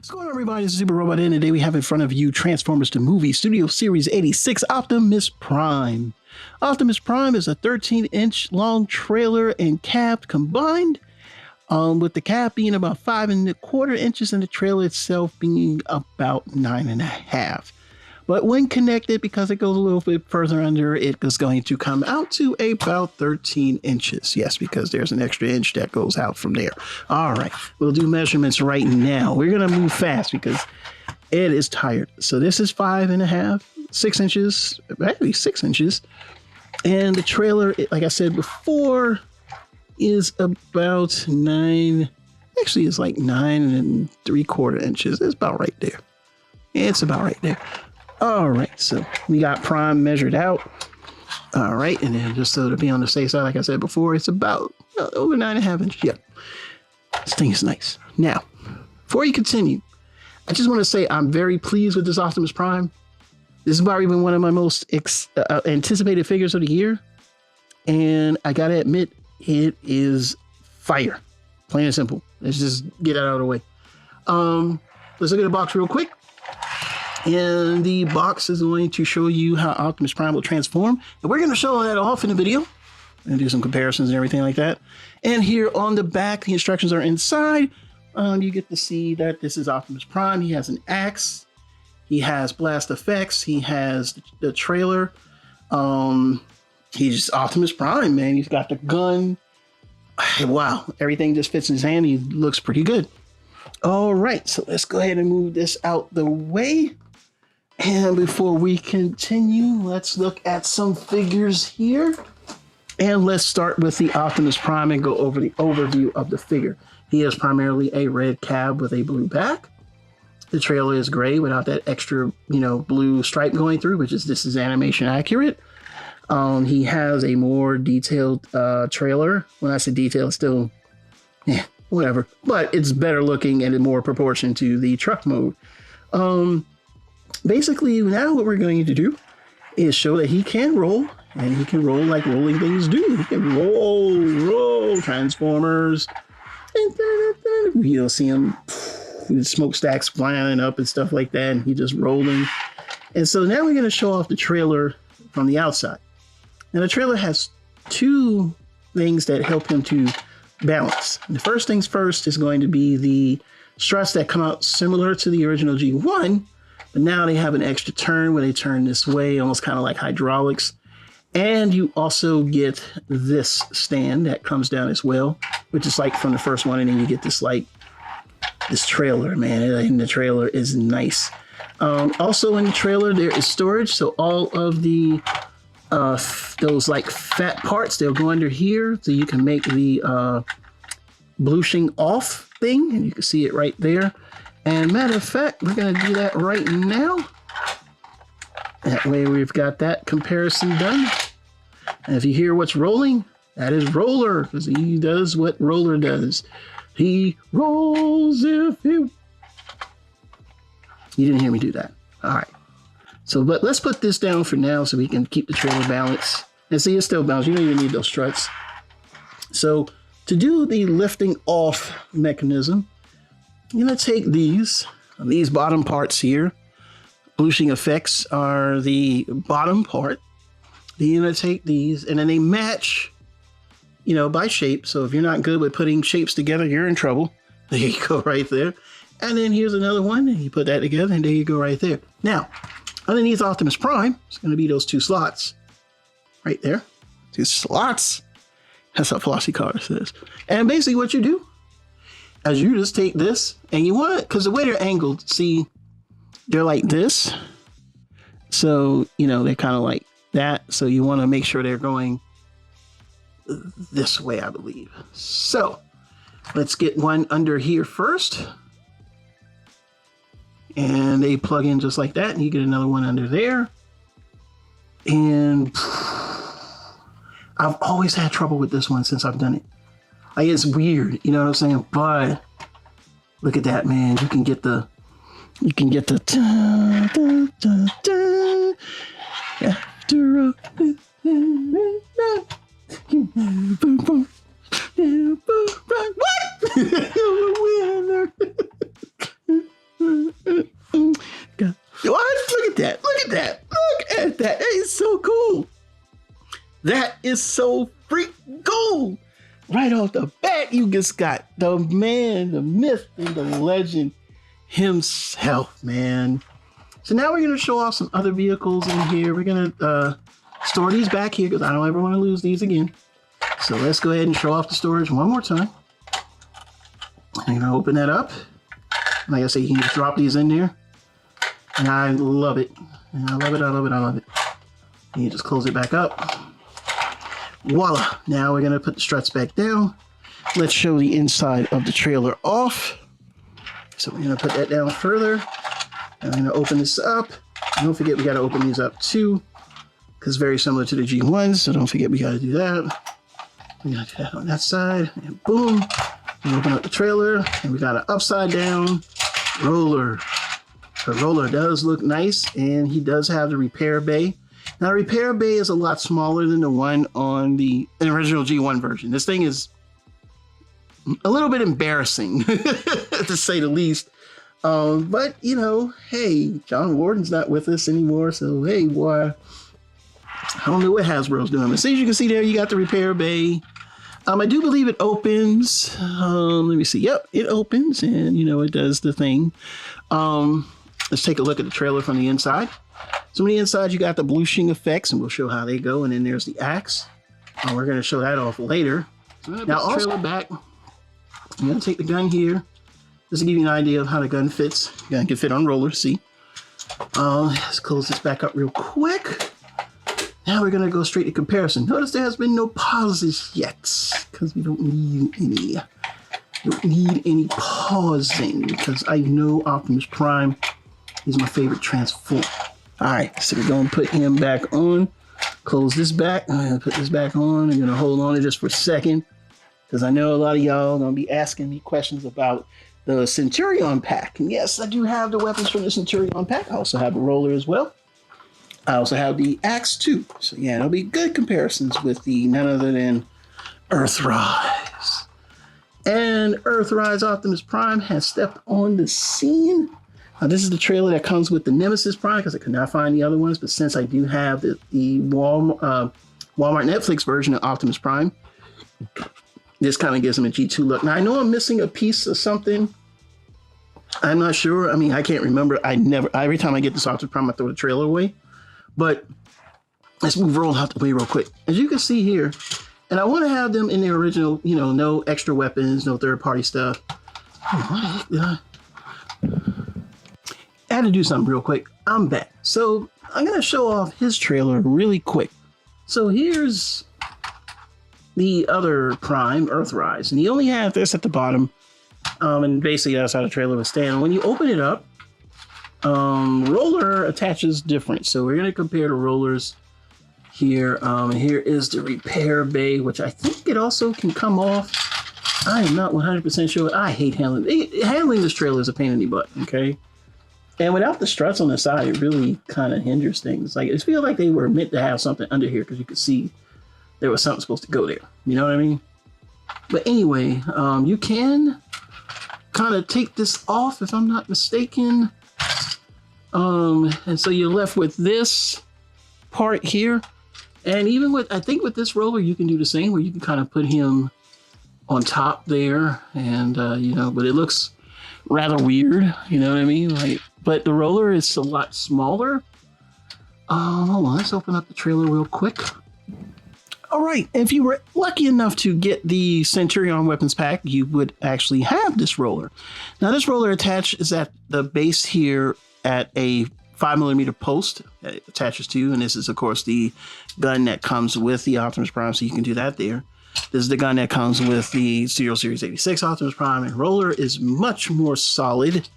What's going on, everybody? This is Super Robot, and today we have in front of you Transformers the Movie Studio Series 86 Optimus Prime. Optimus Prime is a 13-inch long trailer and cab combined, with the cab being about 5¼ inches and the trailer itself being about 9½. But when connected, because it goes a little bit further under, it is going to come out to about 13 inches. Yes, because there's an extra inch that goes out from there. All right, we'll do measurements right now. We're going to move fast because Ed is tired. So this is 5½, 6 inches, actually 6 inches. And the trailer, like I said before, is about 9, actually it's like 9¾ inches. It's about right there. It's about right there. All right, so we got Prime measured out. All right, and then just so to be on the safe side, like I said before, it's about over 9½ inches. Yeah, this thing is nice. Now, before you continue, I just want to say I'm very pleased with this Optimus Prime. This is probably been one of my most anticipated figures of the year. And I gotta admit, it is fire. Plain and simple. Let's just get that out of the way. Let's look at the box real quick. And the box is going to show you how Optimus Prime will transform. And we're going to show that off in the video and do some comparisons and everything like that. And here on the back, the instructions are inside. You get to see that this is Optimus Prime. He has an axe. He has blast effects. He has the trailer. He's Optimus Prime, man. He's got the gun. Wow. Everything just fits in his hand. He looks pretty good. All right. So let's go ahead and move this out the way. And before we continue, let's look at some figures here. And let's start with the Optimus Prime and go over the overview of the figure. He is primarily a red cab with a blue back. The trailer is gray without that extra, blue stripe going through, this is animation accurate. He has a more detailed trailer. When I say detailed, it's still, whatever. But it's better looking and in more proportion to the truck mode. Basically, now what we're going to do is show that he can roll, and he can roll like rolling things do. He can roll Transformers. And you'll see him with smokestacks flying up and stuff like that, and he just rolling. And so now we're going to show off the trailer from the outside. Now the trailer has two things that help him to balance. And the first things first is going to be the struts that come out similar to the original G1, but now they have an extra turn where they turn this way, almost kind of like hydraulics. And you also get this stand that comes down as well, which is like from the first one, and then you get this this trailer, man. And the trailer is nice. Also in the trailer there is storage, so all of the those like fat parts, they'll go under here, so you can make the blushing off thing, and you can see it right there. And matter of fact, we're going to do that right now. That way we've got that comparison done. And if you hear what's rolling, that is Roller, because he does what Roller does. He rolls if you... You didn't hear me do that. All right. So but let's put this down for now so we can keep the trailer balanced. And see, it's still balanced. You don't even need those struts. So to do the lifting off mechanism, I'm going to take these bottom parts here. Blushing effects are the bottom part. Then you're going to take these, and then they match, by shape. So if you're not good with putting shapes together, you're in trouble. There you go right there. And then here's another one, and you put that together, and there you go right there. Now, underneath Optimus Prime, it's going to be those two slots right there. Two slots. That's what Flossie Carter says. And basically what you do is you just take this, and you want it, because the way they're angled, see, they're like this. So, they're kind of like that. So you want to make sure they're going this way, I believe. So let's get one under here first. And they plug in just like that, and you get another one under there. And I've always had trouble with this one since I've done it. Like, it's weird, you know what I'm saying? But look at that, man. You can get the after what? is so freaking cool. Right off the bat, you just got the man, the myth, and the legend himself, man. So now we're going to show off some other vehicles in here. We're going to store these back here because I don't ever want to lose these again. So let's go ahead and show off the storage one more time. I'm going to open that up. Like I said, you can just drop these in there. And I love it. And I love it, I love it, I love it. And you just close it back up. Voila. Now we're going to put the struts back down. Let's show the inside of the trailer off. So we're going to put that down further. And I'm going to open this up. And don't forget, we got to open these up too, because very similar to the G1s. So don't forget, we got to do that. We're going to do that on that side. And boom. We open up the trailer. And we got an upside down roller. The roller does look nice. And he does have the repair bay. Now, the repair bay is a lot smaller than the one on the original G1 version. This thing is a little bit embarrassing, to say the least. But, you know, hey, John Warden's not with us anymore. So, hey, boy, I don't know what Hasbro's doing. But as you can see there, you got the repair bay. I do believe it opens. Let me see. Yep, it opens. And, you know, it does the thing. Let's take a look at the trailer from the inside. So on the inside, you got the blue sheen effects, and we'll show how they go. And then there's the axe. We're going to show that off later. So now, also trailer back. I'm going to take the gun here, just to give you an idea of how the gun fits. The gun can fit on rollers, see? Let's close this back up real quick. Now we're going to go straight to comparison. Notice there has been no pauses yet, because we don't need any. Don't need any pausing, because I know Optimus Prime is my favorite Transformer. All right, so we're going to put him back on. Close this back. I'm going to put this back on. I'm going to hold on to this for a second, because I know a lot of y'all are going to be asking me questions about the Centurion pack. And yes, I do have the weapons from the Centurion pack. I also have the roller as well. I also have the axe too. So yeah, it'll be good comparisons with the none other than Earthrise. And Earthrise Optimus Prime has stepped on the scene. This is the trailer that comes with the Nemesis Prime, because I could not find the other ones. But since I do have the Walmart Netflix version of Optimus Prime, this kind of gives him a G2 look. Now, I know I'm missing a piece of something. I'm not sure. I mean, I can't remember. Every time I get this Optimus Prime, I throw the trailer away. But let's move roll out the way real quick. As you can see here, and I want to have them in their original, you know, no extra weapons, no third-party stuff. I had to do something real quick. I'm back. So I'm going to show off his trailer really quick. So here's the other Prime, Earthrise. And he only had this at the bottom. And basically that's how the trailer would stand. When you open it up, roller attaches different. So we're going to compare the rollers here. And here is the repair bay, which I think it also can come off. I am not 100% sure. I hate handling. Handling this trailer is a pain in the butt, okay? And without the struts on the side, it really kind of hinders things. Like, it feels like they were meant to have something under here, because you could see there was something supposed to go there. You know what I mean? But anyway, you can kind of take this off, if I'm not mistaken. And so you're left with this part here. And even with, I think with this roller, you can do the same, where you can kind of put him on top there. And, you know, but it looks rather weird. You know what I mean? Like, but the roller is a lot smaller. Hold on, let's open up the trailer real quick. All right, if you were lucky enough to get the Centurion weapons pack, you would actually have this roller. Now, this roller is at the base here at a 5mm post that it attaches to. And this is, of course, the gun that comes with the Optimus Prime, so you can do that there. This is the gun that comes with the Serial Series 86 Optimus Prime, and roller is much more solid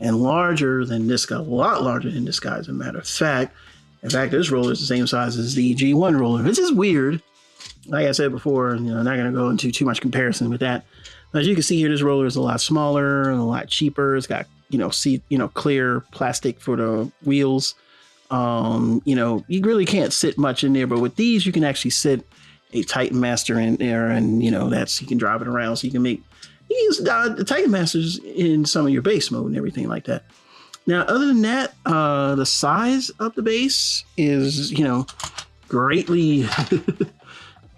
and larger than this guy, a lot larger than this guy, as a matter of fact. In fact, this roller is the same size as the G1 roller, which is weird. Like I said before, you know, I'm not going to go into too much comparison with that. But as you can see here, this roller is a lot smaller and a lot cheaper. It's got, clear plastic for the wheels. You really can't sit much in there, but with these, you can actually sit a Titan Master in there, and, you can drive it around, so you can use the Titan Masters in some of your base mode and everything like that. Now, other than that, the size of the base is, greatly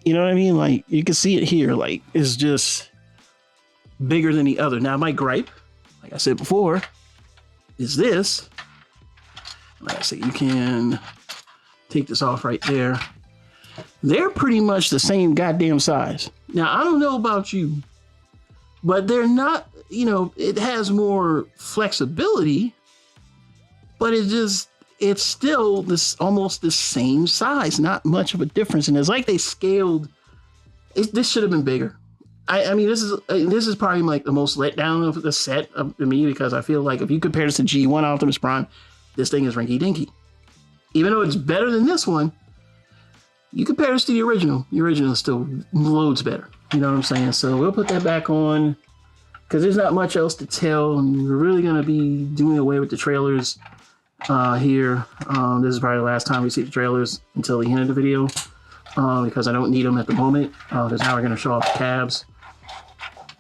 You know what I mean? Like you can see it here. Like it's just bigger than the other. Now my gripe, like I said before, is this. Like I said, you can take this off right there. They're pretty much the same goddamn size. Now I don't know about you, but they're not, you know, it has more flexibility, but it's still this almost the same size, not much of a difference. And it's like they scaled, this should have been bigger. I mean, this is probably like the most let down of the set to me, because I feel like if you compare this to G1 Optimus Prime, this thing is rinky dinky. Even though it's better than this one, you compare this to the original is still loads better. You know what I'm saying? So we'll put that back on because there's not much else to tell. And we're really going to be doing away with the trailers here. This is probably the last time we see the trailers until the end of the video because I don't need them at the moment. Because now we're going to show off the cabs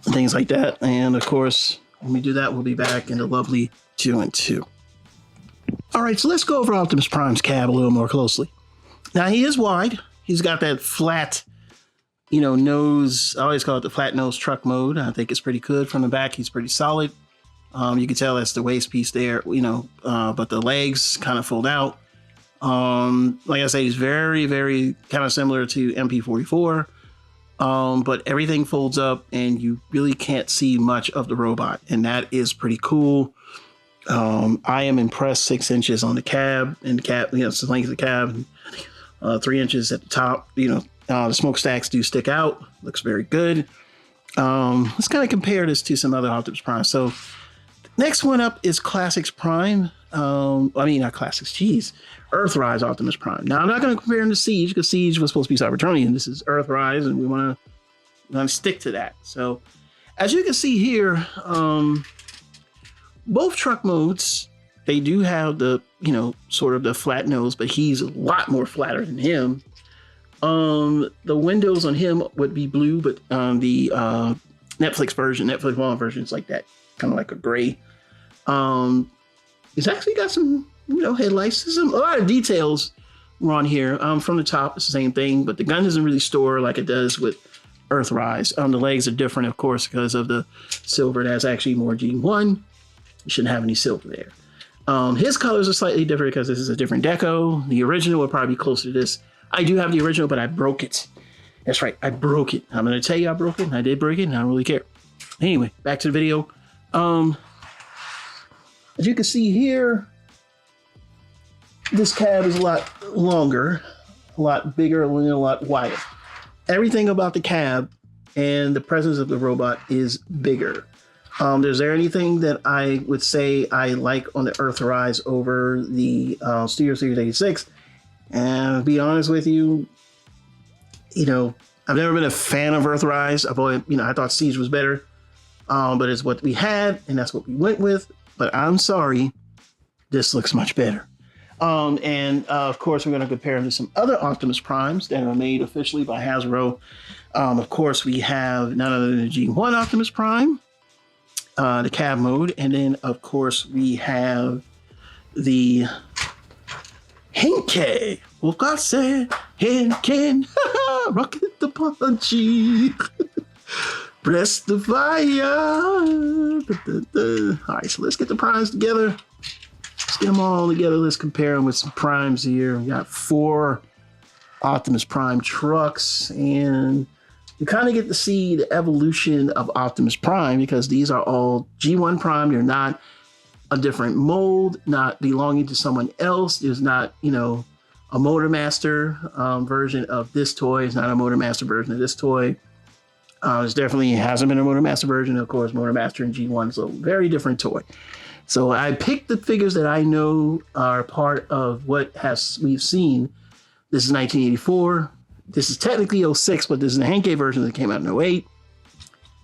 and things like that. And of course, when we do that, we'll be back in the lovely 2 and 2. All right, so let's go over Optimus Prime's cab a little more closely. Now, he is wide. He's got that flat, you know, nose. I always call it the flat nose truck mode. I think it's pretty good. From the back, he's pretty solid. You can tell that's the waist piece there, you know, but the legs kind of fold out. Like I say, he's very, very kind of similar to MP44. But everything folds up and you really can't see much of the robot. And that is pretty cool. I am impressed. 6 inches on the cab, and the cab, you know, it's the length of the cab, 3 inches at the top. You know, the smokestacks do stick out. Looks very good. Let's kind of compare this to some other Optimus Prime. So next one up is Classics Prime. I mean, not Classics, geez. Earthrise Optimus Prime. Now, I'm not going to compare him to Siege because Siege was supposed to be Cybertronian, and this is Earthrise, and we want to stick to that. So as you can see here, both truck modes, they do have the, you know, sort of the flat nose, but he's a lot more flatter than him. The windows on him would be blue, but the Netflix One version is like that, kind of like a gray. It's actually got some, you know, headlights. There's a lot of details on here. From the top, it's the same thing, but the gun doesn't really store like it does with Earthrise. The legs are different, of course, because of the silver. That's actually more G1. You shouldn't have any silver there. His colors are slightly different because this is a different deco. The original would probably be closer to this. I do have the original, but I broke it. That's right, I broke it. I'm going to tell you I broke it, and I did break it, and I don't really care. Anyway, back to the video. As you can see here, this cab is a lot longer, a lot bigger, and a lot wider. Everything about the cab and the presence of the robot is bigger. Is there anything that I would say I like on the Earthrise over the Studio Series 86? And to be honest with you, you know, I've never been a fan of Earthrise. I've always, you know, I thought Siege was better, but it's what we had, and that's what we went with. But I'm sorry, this looks much better. Of course, we're going to compare them to some other Optimus Primes that are made officially by Hasbro. Of course, we have none other than the G1 Optimus Prime, the cab mode, and then of course we have the Henke. Wakase Henken. Rocket the punchy. Press the fire. All right, so let's get the primes together. Let's get them all together. Let's compare them with some primes here. We got 4 Optimus Prime trucks, and you kind of get to see the evolution of Optimus Prime because these are all G1 Prime. They're not a different mold, not belonging to someone else. There's not, you know, a Motor Master version of this toy. It's not a Motor Master version of this toy. It definitely hasn't been a Motor Master version. Of course, Motor Master and G1 is a very different toy. So I picked the figures that I know are part of what we've seen. This is 1984. This is technically 06, but this is the Henke version that came out in 08.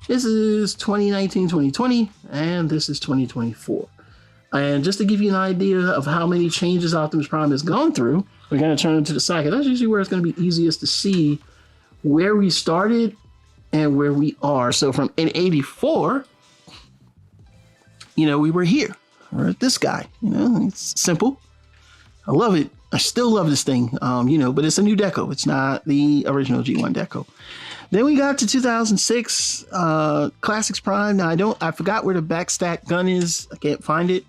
This is 2019, 2020, and this is 2024. And just to give you an idea of how many changes Optimus Prime has gone through, we're going to turn into the side, because that's usually where it's going to be easiest to see where we started and where we are. So from in 84, you know, we were here. We're at this guy. You know, it's simple. I love it. I still love this thing, but it's a new deco. It's not the original G1 deco. Then we got to 2006 Classics Prime. Now I forgot where the backstack gun is. I can't find it,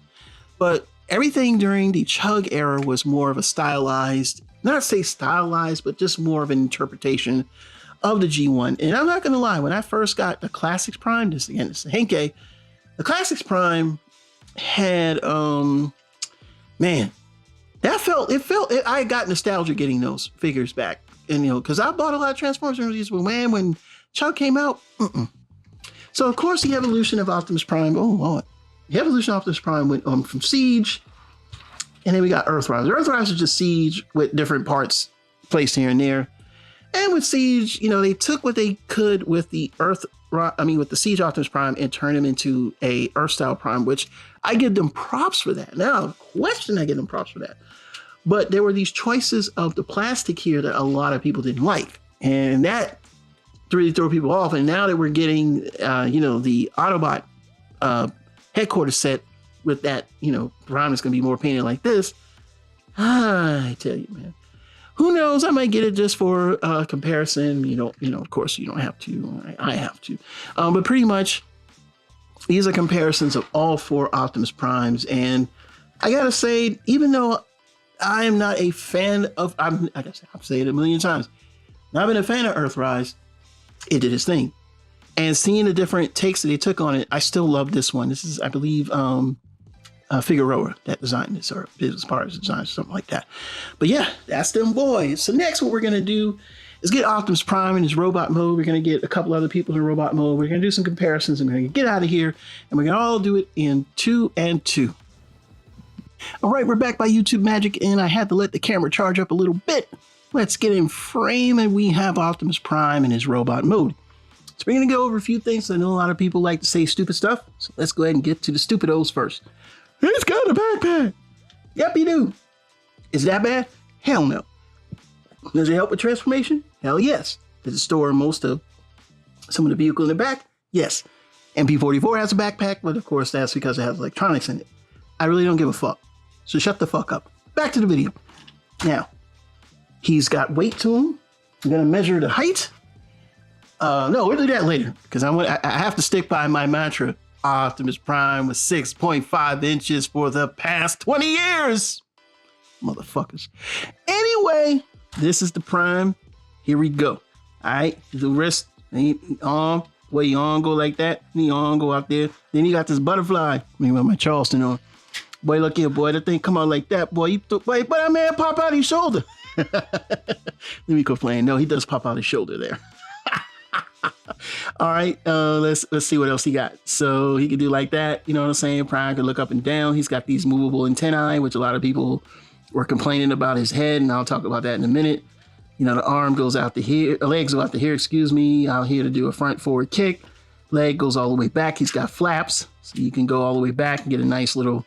but everything during the Chug era was more of a stylized, not say stylized, but just more of an interpretation of the G1. And I'm not going to lie, when I first got the Classics Prime, this again, it's a Henkei, the Classics Prime had, man, I got nostalgia getting those figures back. And, because I bought a lot of Transformers movies, but man, when Chug came out, So, of course, the evolution of Optimus Prime, the evolution of Optimus Prime went from Siege, and then we got Earthrise. Earthrise is just Siege with different parts placed here and there. And with Siege, they took what they could with the with the Siege Optimus Prime and turned him into a Earth-style Prime, which I give them props for that. Now, I give them props for that. But there were these choices of the plastic here that a lot of people didn't like. And that really threw people off. And now that we're getting, the Autobot headquarters set with that, Prime is going to be more painted like this. I tell you, man. Who knows? I might get it just for comparison. Of course, you don't have to. I have to. But pretty much, these are comparisons of all 4 Optimus Primes. And I got to say, even though I am not a fan of, I've said it a million times, I've been a fan of Earthrise. It did its thing. And seeing the different takes that they took on it, I still love this one. This is, I believe, Figueroa that designed this, or business partners designed something like that. But yeah, that's them boys. So next, what we're going to do is get Optimus Prime in his robot mode. We're going to get a couple other people in robot mode. We're going to do some comparisons, and we're going to get out of here, and we're going to all do it in 2 and 2. All right, we're back by YouTube Magic, and I had to let the camera charge up a little bit. Let's get in frame, and we have Optimus Prime in his robot mode. So we're going to go over a few things. I know a lot of people like to say stupid stuff, so let's go ahead and get to the stupidos first. He's got a backpack. Yep, he do. Is that bad? Hell no. Does it help with transformation? Hell yes. Does it store most of some of the vehicle in the back? Yes. MP44 has a backpack, but of course that's because it has electronics in it. I really don't give a fuck. So shut the fuck up. Back to the video. Now, he's got weight to him. I'm going to measure the height. No, we'll do that later because I have to stick by my mantra. Optimus Prime was 6.5 inches for the past 20 years. Motherfuckers. Anyway, this is the Prime. Here we go. All right. The wrist, arm, way your arm go like that. The arm go out there. Then you got this butterfly. With my Charleston on. Boy, look here, boy. That thing come out like that, boy. But that man pop out his shoulder. Let me complain. No, he does pop out his shoulder there. All right, let's see what else he got. So he can do like that. You know what I'm saying? Prime can look up and down. He's got these movable antennae, which a lot of people were complaining about his head, and I'll talk about that in a minute. The arm goes out to here, legs go out to here, out here to do a front forward kick. Leg goes all the way back. He's got flaps, so you can go all the way back and get a nice little,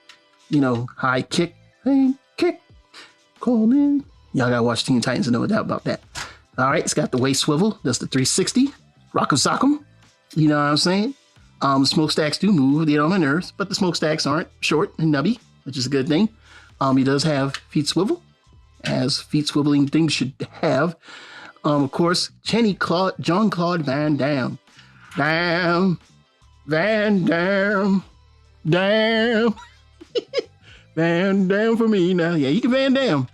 high kick. Hey, kick. Call in. Y'all gotta watch Teen Titans to know about that. All right, it's got the waist swivel. That's the 360. Rock'em sock'em. You know what I'm saying? Smokestacks do move. They don't on Earth, but the smokestacks aren't short and nubby, which is a good thing. He does have feet swivel, as feet swiveling things should have. Of course, Jean-Claude Van Damme. Van Damme. Van Damme for me now. Yeah, you can Van Damme.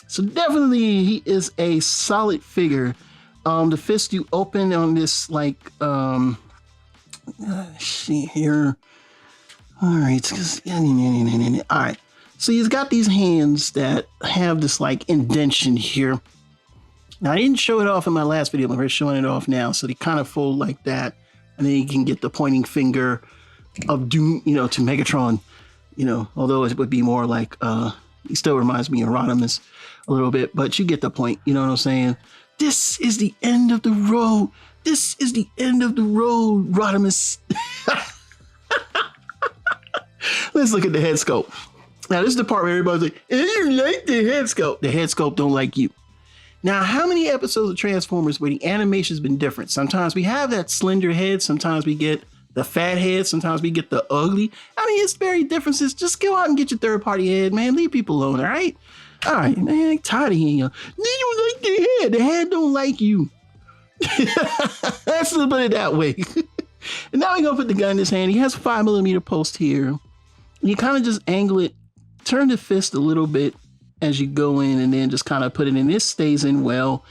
So definitely he is a solid figure. The fist you open on this see here. All right. All right. So he's got these hands that have this indentation here. Now I didn't show it off in my last video, but we're showing it off now. So they kind of fold like that. And then you can get the pointing finger of Doom, to Megatron, although it would be more like, he still reminds me of Rodimus a little bit, but you get the point. You know what I'm saying? This is the end of the road. This is the end of the road, Rodimus. Let's look at the head sculpt. Now, this is the part where everybody's like, you like the head sculpt. The head sculpt don't like you. Now, how many episodes of Transformers where the animation's been different? Sometimes we have that slender head. Sometimes we get the fat head. Sometimes we get the ugly. I mean, it's very differences. Just go out and get your third-party head, man. Leave people alone, all right? All right, man, I'm tired of hearing you. They don't like the head. The head don't like you. Let's put it that way. And now we're gonna put the gun in his hand. He has a 5mm post here. You kind of just angle it, turn the fist a little bit as you go in, and then just kind of put it in. This stays in well,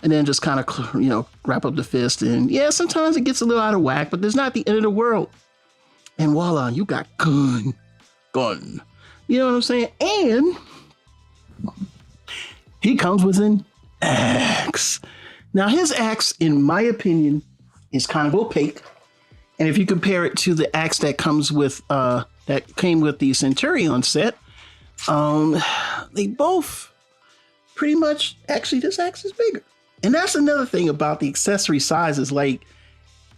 and then just kind of, wrap up the fist. And yeah, sometimes it gets a little out of whack, but there's not the end of the world. And voila, you got gun. You know what I'm saying? And he comes with an axe. Now, his axe, in my opinion, is kind of opaque. And if you compare it to the axe that comes with that came with the Centurion set, they both pretty much, actually, this axe is bigger. And that's another thing about the accessory sizes. Like,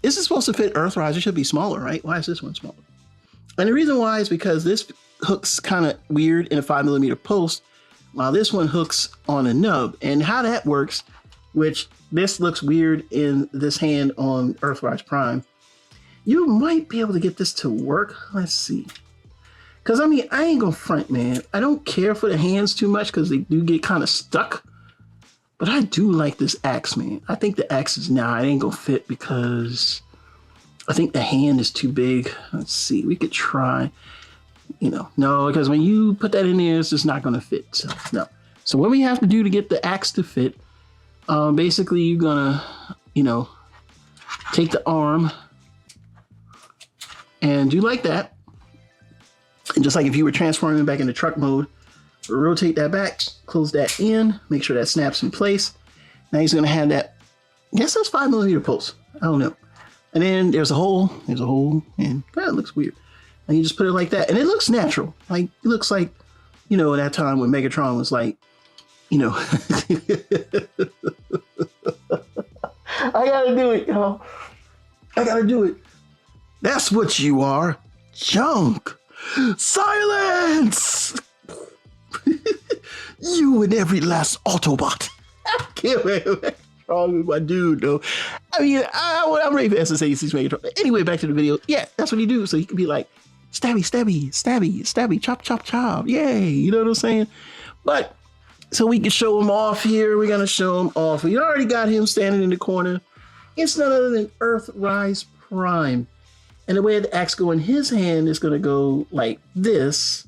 this is supposed to fit Earthrise. It should be smaller, right? Why is this one smaller? And the reason why is because this hooks kind of weird in a 5mm post, while this one hooks on a nub. And how that works, which this looks weird in this hand on Earthrise Prime, you might be able to get this to work. Let's see. Because, I mean, I ain't gonna front, man. I don't care for the hands too much because they do get kind of stuck. But I do like this axe, man. I think the axe is, it ain't gonna fit because I think the hand is too big. Let's see, we could try, no, because when you put that in there, it's just not gonna fit, so no. So what we have to do to get the axe to fit, basically you're gonna, take the arm and do like that. And just like if you were transforming back into truck mode, rotate that back, close that in, make sure that snaps in place. Now he's gonna have that, I guess that's 5mm post. I don't know. And then there's a hole, and that looks weird. And you just put it like that, and it looks natural. Like, it looks like, that time when Megatron was like, I gotta do it, y'all. I gotta do it. That's what you are. Junk. Silence! You and every last Autobot. I can't wait. What's wrong with my dude, though? I mean, I'm ready for SSA6 Megatron. Anyway, back to the video. Yeah, that's what he do. So he can be like, stabby, stabby, stabby, stabby, chop, chop, chop. Yay. You know what I'm saying? But, so we can show him off here. We're going to show him off. We already got him standing in the corner. It's none other than Earthrise Prime. And the way the axe go in his hand is going to go like this.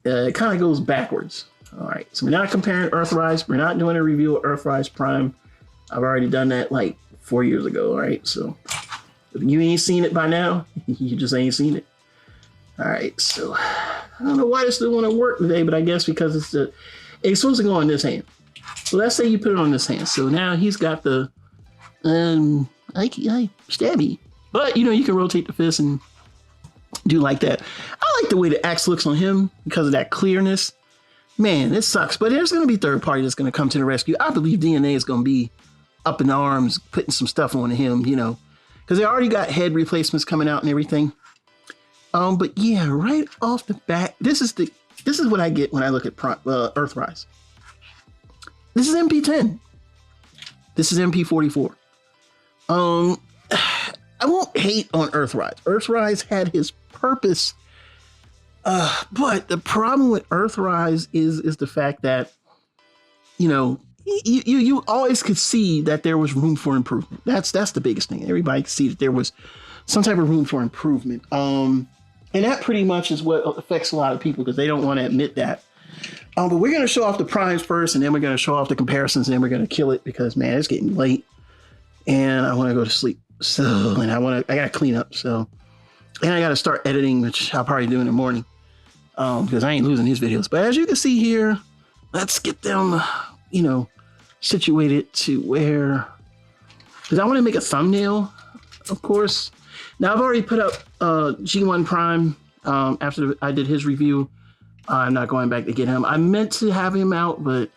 It kind of goes backwards. All right, so we're not comparing Earthrise. We're not doing a review of Earthrise Prime. I've already done that like 4 years ago, all right? So if you ain't seen it by now, you just ain't seen it. All right, so I don't know why this didn't want to work today, but I guess because it's supposed to go on this hand. So let's say you put it on this hand. So now he's got the stabby. But, you can rotate the fist and do like that. I like the way the axe looks on him because of that clearness. Man, it sucks. But there's going to be third party that's going to come to the rescue. I believe DNA is going to be up in arms, putting some stuff on him, because they already got head replacements coming out and everything. But yeah, right off the bat, this is what I get when I look at Earthrise. This is MP10. This is MP44. I won't hate on Earthrise. Earthrise had his purpose, but the problem with Earthrise is the fact that, you always could see that there was room for improvement. That's the biggest thing. Everybody could see that there was some type of room for improvement. And that pretty much is what affects a lot of people because they don't want to admit that. But we're going to show off the primes first, and then we're going to show off the comparisons, and then we're going to kill it because, man, it's getting late, and I want to go to sleep. So, and I got to clean up. So, and I got to start editing, which I'll probably do in the morning because I ain't losing these videos. But as you can see here, let's get them, situated to where, because I want to make a thumbnail, of course. Now, I've already put up G1 Prime after I did his review. I'm not going back to get him. I meant to have him out, but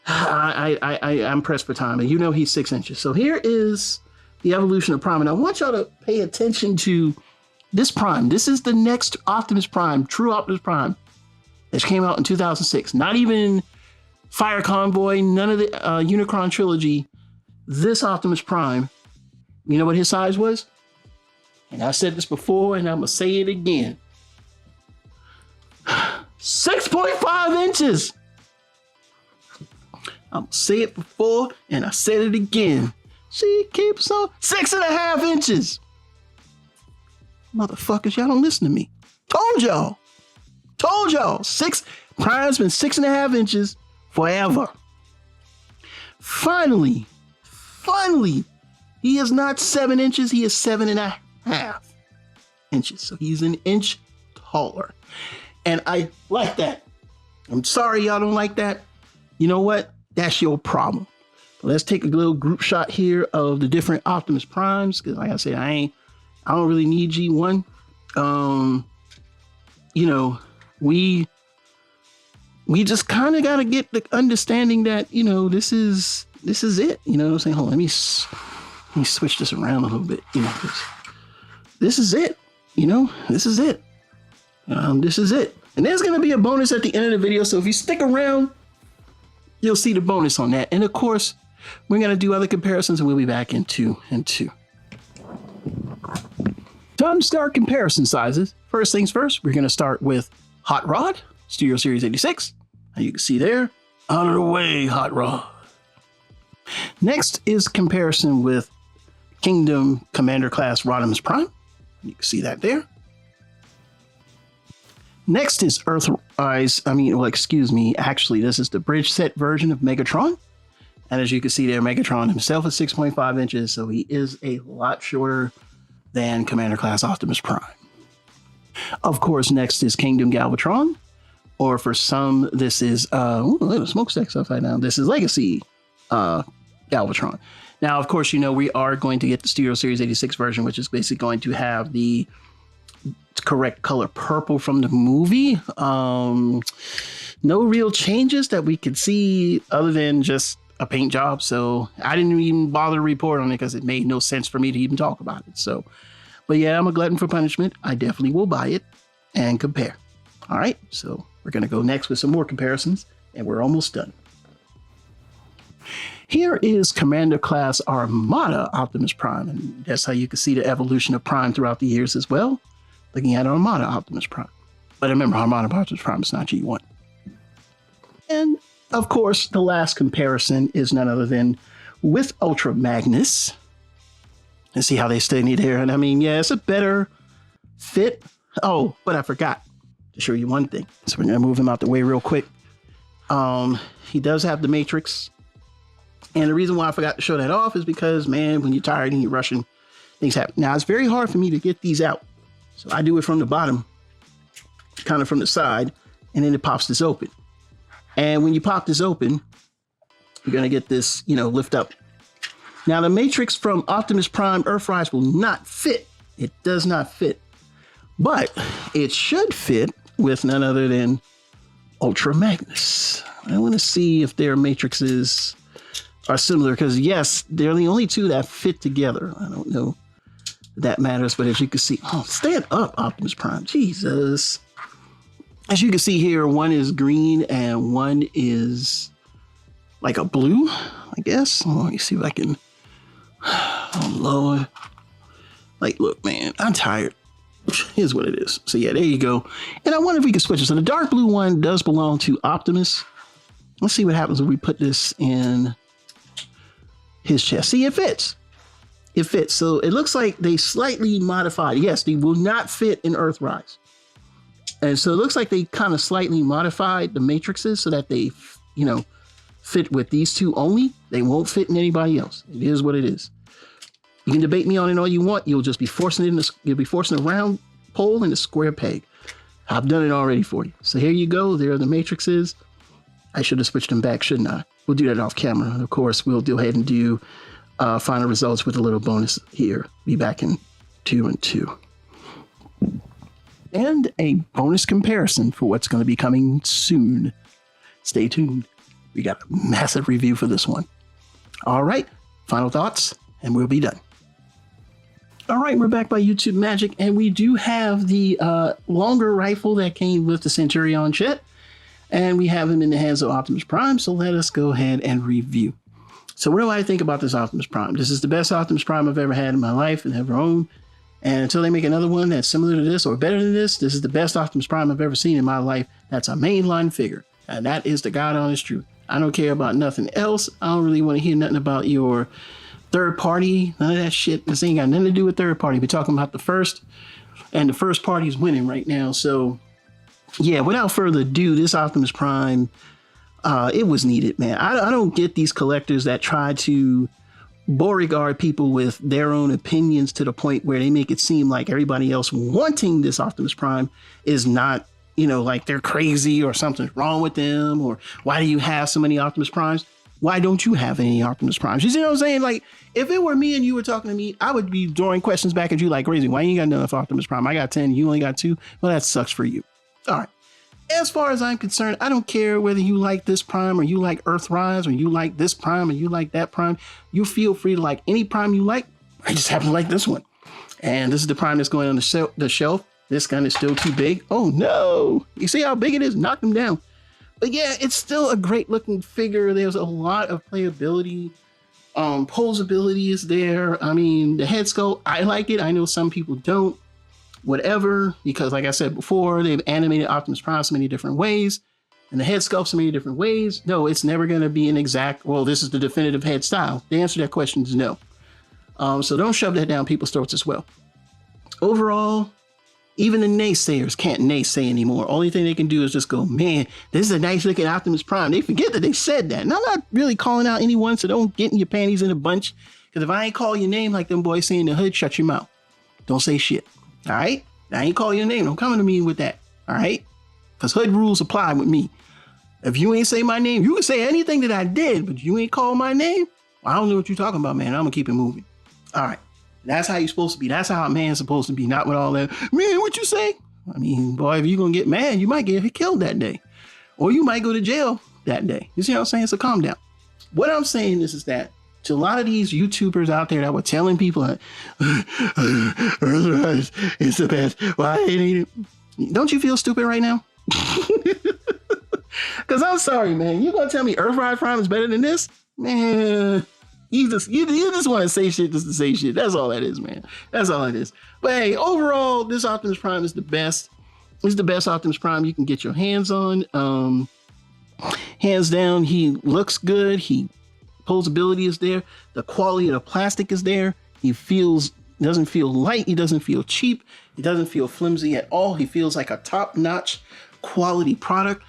I'm pressed for time. And he's 6 inches. So here is the evolution of Prime. And I want y'all to pay attention to this Prime. This is the next Optimus Prime, true Optimus Prime, that came out in 2006. Not even Fire Convoy, none of the Unicron trilogy. This Optimus Prime, you know what his size was? And I said this before, and I'm going to say it again. 6.5 6.5 inches. I'm say it before and I said it again. She keeps on 6.5 inches. Motherfuckers, y'all don't listen to me. Told y'all. Prime's been 6.5 inches forever. Finally, he is not 7 inches, he is 7.5 inches. So he's an inch taller. And I like that. I'm sorry y'all don't like that. You know what? That's your problem. But let's take a little group shot here of the different Optimus Primes. Because like I said, I don't really need G1. You know, we just kind of got to get the understanding that, you know, this is it. You know what I'm saying? Hold on, let me switch this around a little bit. You know, this is it. You know, this is it. This is it. And there's going to be a bonus at the end of the video. So if you stick around, you'll see the bonus on that. And of course, we're going to do other comparisons and we'll be back in two. Time to start comparison sizes. First things first, we're going to start with Hot Rod, Studio Series 86. As you can see there, out of the way, Hot Rod. Next is comparison with Kingdom Commander Class Rodimus Prime. You can see that there. Next is Earthrise. Actually, this is the bridge set version of Megatron. And as you can see there, Megatron himself is 6.5 inches, so he is a lot shorter than Commander Class Optimus Prime. Of course, next is Kingdom Galvatron, or for some, this is, the smokestack's upside down. This is Legacy Galvatron. Now, of course, you know, we are going to get the Studio Series 86 version, which is basically going to have the correct color purple from the movie. No real changes that we could see other than just a paint job. So I didn't even bother to report on it because it made no sense for me to even talk about it. So, but yeah, I'm a glutton for punishment. I definitely will buy it and compare. All right. So we're going to go next with some more comparisons and we're almost done. Here is Commander Class Armada Optimus Prime. And that's how you can see the evolution of Prime throughout the years as well. Looking at Armada Optimus Prime. But remember, Armada Optimus Prime is not G1. And of course, the last comparison is none other than with Ultra Magnus. And see how they stay there. And I mean, yeah, it's a better fit. Oh, but I forgot to show you one thing. So we're going to move him out the way real quick. He does have the Matrix. And the reason why I forgot to show that off is because, man, when you're tired and you're rushing, things happen. Now, it's very hard for me to get these out. So I do it from the bottom, kind of from the side, and then it pops this open. And when you pop this open, you're going to get this, you know, lift up. Now, the Matrix from Optimus Prime Earthrise will not fit. It does not fit. But it should fit with none other than Ultra Magnus. I want to see if their matrices are similar because, yes, they're the only two that fit together. I don't know if that matters, but as you can see, oh, stand up, Optimus Prime. Jesus. As you can see here, one is green and one is like a blue, I guess. Oh, let me see if I can. Oh, Lord. Like, look, man, I'm tired. Here's what it is. So, yeah, there you go. And I wonder if we can switch it. So the dark blue one does belong to Optimus. Let's see what happens when we put this in his chest. See, it fits. It fits. So it looks like they slightly modified. Yes, they will not fit in Earthrise. And so it looks like they kind of slightly modified the matrices so that they, you know, fit with these two only. They won't fit in anybody else. It is what it is. You can debate me on it all you want. You'll just be forcing it you'll be forcing a round pole in a square peg. I've done it already for you. So here you go. There are the matrices. I should have switched them back, shouldn't I? We'll do that off camera. And of course, we'll go ahead and do final results with a little bonus here. Be back in 2 and 2. And a bonus comparison for what's going to be coming soon. Stay tuned. We got a massive review for this one. All right, final thoughts, and we'll be done. All right, we're back by YouTube Magic, and we do have the longer rifle that came with the Centurion jet, and we have him in the hands of Optimus Prime, so let us go ahead and review. So what do I think about this Optimus Prime? This is the best Optimus Prime I've ever had in my life and ever owned. And until they make another one that's similar to this or better than this is the best Optimus Prime I've ever seen in my life. That's a mainline figure. And that is the God honest truth. I don't care about nothing else. I don't really want to hear nothing about your third party. None of that shit. This ain't got nothing to do with third party. We're talking about the first. And the first party is winning right now. So, yeah, without further ado, this Optimus Prime, it was needed, man. I don't get these collectors that try to Beauregard people with their own opinions to the point where they make it seem like everybody else wanting this Optimus Prime is not, you know, like they're crazy or something's wrong with them, or why do you have so many Optimus Primes? Why don't you have any Optimus Primes? You see what I'm saying? Like, if it were me and you were talking to me, I would be throwing questions back at you like crazy. Why you ain't got enough Optimus Prime? I got 10, you only got 2. Well, that sucks for you. All right. As far as I'm concerned, I don't care whether you like this Prime or you like Earthrise or you like this Prime or you like that Prime. You feel free to like any Prime you like. I just happen to like this one. And this is the Prime that's going on the shelf. This gun is still too big. Oh no. You see how big it is? Knock them down. But yeah, it's still a great looking figure. There's a lot of playability. Posability is there. I mean, the head sculpt, I like it. I know some people don't. Whatever, because like I said before, they've animated Optimus Prime so many different ways, and the head sculpt so many different ways. No, it's never going to be an exact, well, this is the definitive head style. The answer to that question is no. So don't shove that down people's throats as well. Overall, even the naysayers can't naysay anymore. Only thing they can do is just go, man, this is a nice looking Optimus Prime. They forget that they said that. And I'm not really calling out anyone, so don't get in your panties in a bunch. Because if I ain't call your name like them boys say in the hood, shut your mouth. Don't say shit. All right. I ain't call your name. Don't come to me with that. All right. Because hood rules apply with me. If you ain't say my name, you can say anything that I did, but you ain't call my name. Well, I don't know what you're talking about, man. I'm going to keep it moving. All right. That's how you're supposed to be. That's how a man's supposed to be. Not with all that. Man, what you say? I mean, boy, if you're going to get mad, you might get killed that day. Or you might go to jail that day. You see what I'm saying? So calm down. What I'm saying is that to a lot of these YouTubers out there that were telling people, Earthrise is the best. Why ain't it? Don't you feel stupid right now? Because I'm sorry, man. You're going to tell me Earthrise Prime is better than this? Man, you just want to say shit just to say shit. That's all that is, man. That's all it is. But hey, overall, this Optimus Prime is the best. It's the best Optimus Prime you can get your hands on. Hands down, he looks good. Posability is there. The quality of the plastic is there. He doesn't feel light. He doesn't feel cheap. He doesn't feel flimsy at all. He feels like a top-notch quality product.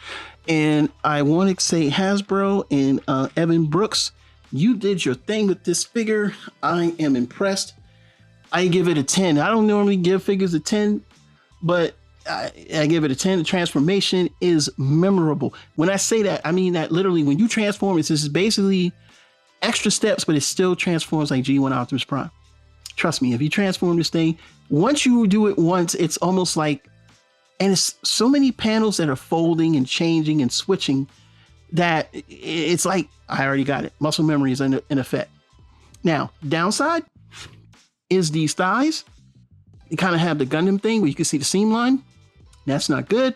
And I want to say Hasbro and Evan Brooks, you did your thing with this figure. I am impressed. I give it a 10. I don't normally give figures a 10, but I give it a 10. The transformation is memorable. When I say that, I mean that literally when you transform, this is basically extra steps, but it still transforms like G1 Optimus Prime. Trust me, if you transform this thing, once you do it once, it's almost like, and it's so many panels that are folding and changing and switching that it's like, I already got it. Muscle memory is in effect. Now, downside is these thighs. You kind of have the Gundam thing where you can see the seam line. That's not good.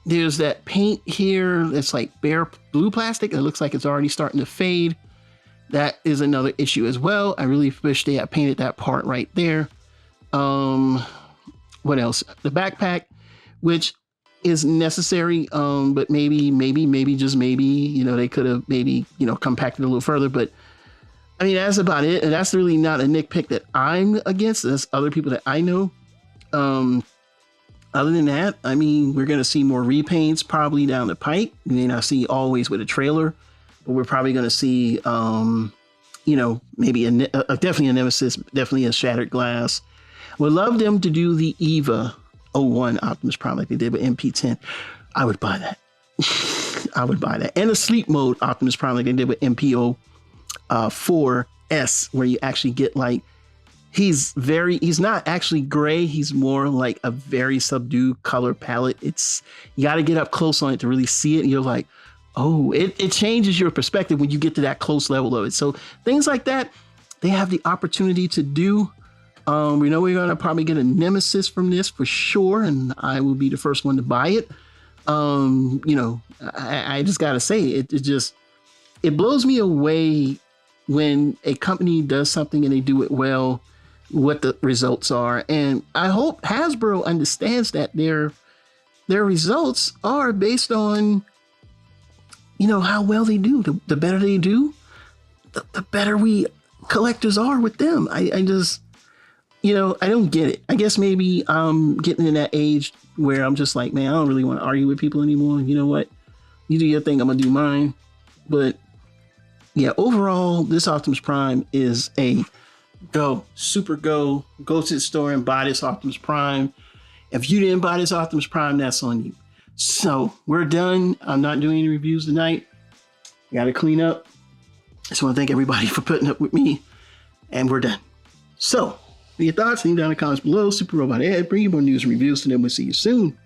There's that paint here that's like bare blue plastic. It looks like it's already starting to fade. That is another issue as well. I really wish they had painted that part right there. What else? The backpack, which is necessary, but maybe, just maybe, you know, they could have maybe, you know, compacted a little further. But I mean, that's about it. And that's really not a nitpick that I'm against. There's other people that I know. Other than that, I mean, we're going to see more repaints probably down the pike. We may not see always with a trailer, but we're probably going to see, you know, maybe definitely a Nemesis, definitely a Shattered Glass. Would love them to do the EVA 01 Optimus Prime like they did with MP10. I would buy that. I would buy that. And a sleep mode Optimus Prime like they did with MPO 4S, where you actually get like, he's not actually gray. He's more like a very subdued color palette. You got to get up close on it to really see it. And you're like, oh, it changes your perspective when you get to that close level of it. So things like that, they have the opportunity to do. We know we're going to probably get a Nemesis from this for sure. And I will be the first one to buy it. You know, I just got to say it blows me away when a company does something and they do it well. what the results are. And I hope Hasbro understands that their results are based on, how well they do. The better they do, the better we collectors are with them. I just, I don't get it. I guess maybe I'm getting in that age where I'm just like, man, I don't really want to argue with people anymore. You know what? You do your thing, I'm going to do mine. But yeah, overall, this Optimus Prime is a go. Super go. Go to the store and buy this Optimus Prime. If you didn't buy this Optimus Prime, that's on you. So we're done. I'm not doing any reviews tonight. I got to clean up. I just want to thank everybody for putting up with me. And we're done. So, your thoughts, leave down in the comments below. Super Robot Ed, bring you more news and reviews, and then we'll see you soon.